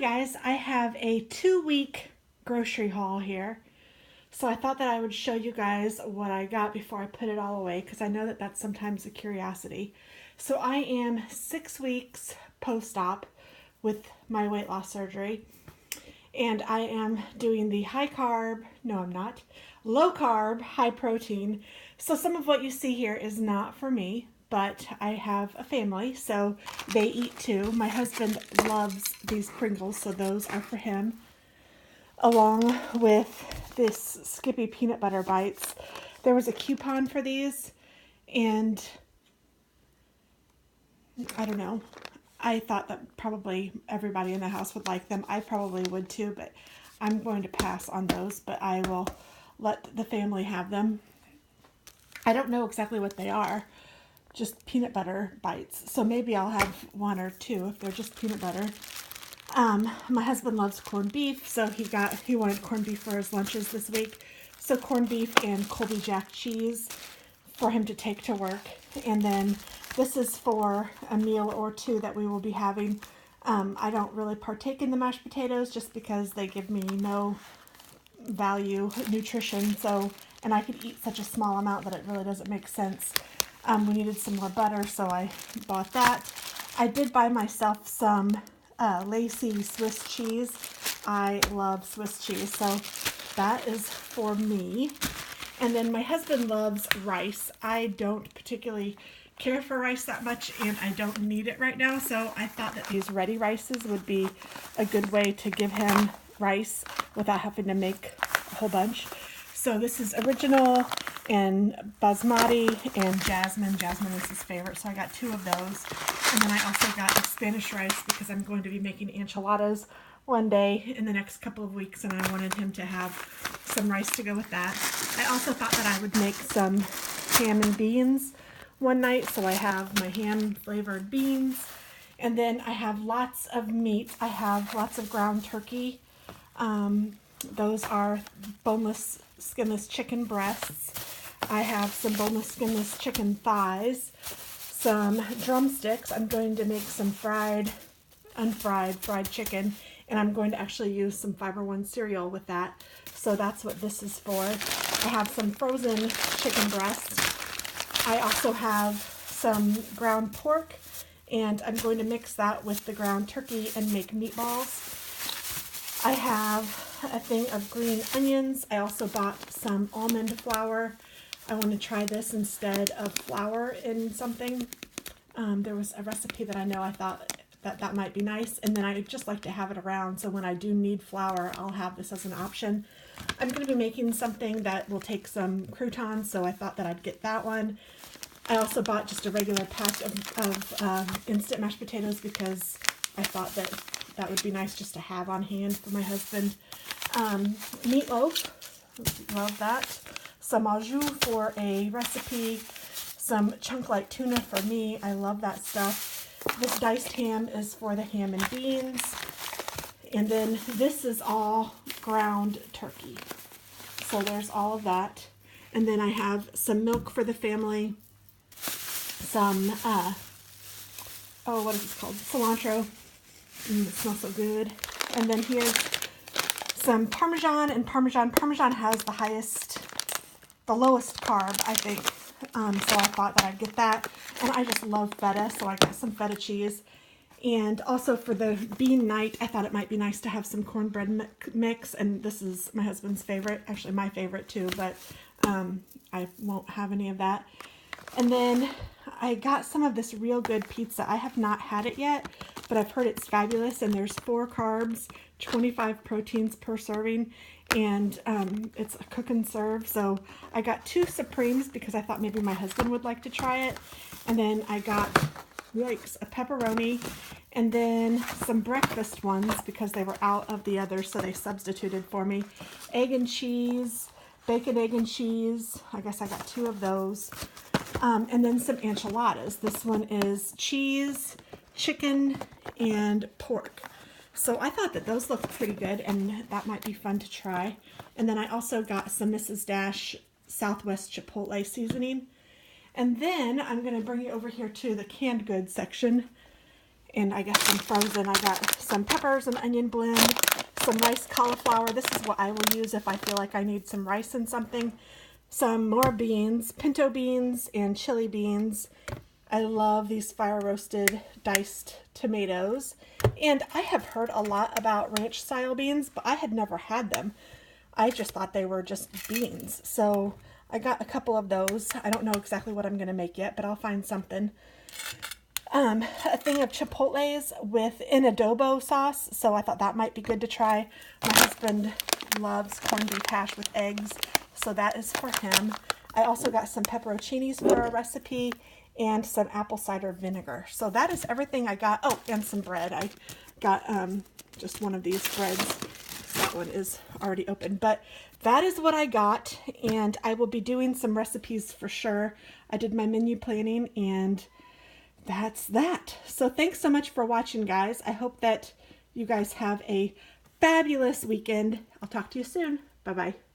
Guys, I have a 2-week grocery haul here. So I thought that I would show you guys what I got before I put it all away because I know that that's sometimes a curiosity. So I am 6 weeks post-op with my weight loss surgery, and I am doing the high carb, no I'm not, low carb, high protein. So some of what you see here is not for me, but I have a family, so they eat too. My husband loves these Pringles, so those are for him, along with this Skippy peanut butter bites. There was a coupon for these, and I don't know. I thought that probably everybody in the house would like them. I probably would too, but I'm going to pass on those, but I will let the family have them. I don't know exactly what they are, just peanut butter bites. So maybe I'll have one or two if they're just peanut butter. My husband loves corned beef, so he wanted corned beef for his lunches this week. So corned beef and Colby Jack cheese for him to take to work. And then this is for a meal or two that we will be having. I don't really partake in the mashed potatoes just because they give me no value nutrition. So, and I could eat such a small amount that it really doesn't make sense. We needed some more butter, so I bought that. I did buy myself some Lacey Swiss cheese. I love Swiss cheese, so that is for me. And then my husband loves rice. I don't particularly care for rice that much, and I don't need it right now, so I thought that these ready rices would be a good way to give him rice without having to make a whole bunch. So this is original and basmati and jasmine. Jasmine is his favorite, so I got 2 of those. And then I also got a Spanish rice because I'm going to be making enchiladas one day in the next couple of weeks, and I wanted him to have some rice to go with that. I also thought that I would make some ham and beans one night, so I have my ham flavored beans. And then I have lots of meat. I have lots of ground turkey. Those are boneless, skinless chicken breasts. I have some boneless, skinless chicken thighs, some drumsticks. I'm going to make some fried chicken, and I'm going to actually use some Fiber One cereal with that. So that's what this is for. I have some frozen chicken breasts. I also have some ground pork, and I'm going to mix that with the ground turkey and make meatballs. I have a thing of green onions. I also bought some almond flour. I want to try this instead of flour in something. There was a recipe that I know I thought that might be nice, and then I just like to have it around, so when I do need flour, I'll have this as an option. I'm going to be making something that will take some croutons, so I thought that I'd get that one. I also bought just a regular pack of instant mashed potatoes because I thought that would be nice just to have on hand for my husband. Meatloaf, love that. Some au jus for a recipe. Some chunk-like tuna for me. I love that stuff. This diced ham is for the ham and beans. And then this is all ground turkey. So there's all of that. And then I have some milk for the family. Some, what is this called? Cilantro. It smells so good. And then here's some Parmesan and Parmesan. Parmesan has the lowest carb, I think. So I thought that I'd get that. And I just love feta, so I got some feta cheese. And also for the bean night, I thought it might be nice to have some cornbread mix. And this is my husband's favorite, actually my favorite too, but I won't have any of that. And then I got some of this Real Good pizza. I have not had it yet, but I've heard it's fabulous, and there's 4 carbs, 25 proteins per serving, and it's a cook and serve. So I got 2 Supremes because I thought maybe my husband would like to try it. And then I got, yikes, a pepperoni, and then some breakfast ones because they were out of the others, so they substituted for me. Egg and cheese, bacon, egg and cheese. I guess I got 2 of those. And then some enchiladas. This one is cheese, chicken, and pork. So I thought that those looked pretty good, and that might be fun to try. And then I also got some Mrs. Dash Southwest Chipotle seasoning. And then I'm going to bring you over here to the canned goods section. And I got some frozen. I got some peppers and onion blend, some rice cauliflower. This is what I will use if I feel like I need some rice in something. Some more beans, pinto beans and chili beans. I love these fire roasted diced tomatoes. And I have heard a lot about ranch style beans, but I had never had them. I just thought they were just beans. So I got a couple of those. I don't know exactly what I'm going to make yet, but I'll find something. A thing of chipotles with an adobo sauce, so I thought that might be good to try. My husband loves corned beef hash with eggs, so that is for him. I also got some pepperoncinis for a recipe and some apple cider vinegar. So that is everything I got. Oh, and some bread. I got just one of these breads. That one is already open, but that is what I got, and I will be doing some recipes for sure. I did my menu planning, and that's that. So thanks so much for watching, guys. I hope that you guys have a fabulous weekend. I'll talk to you soon. Bye-bye.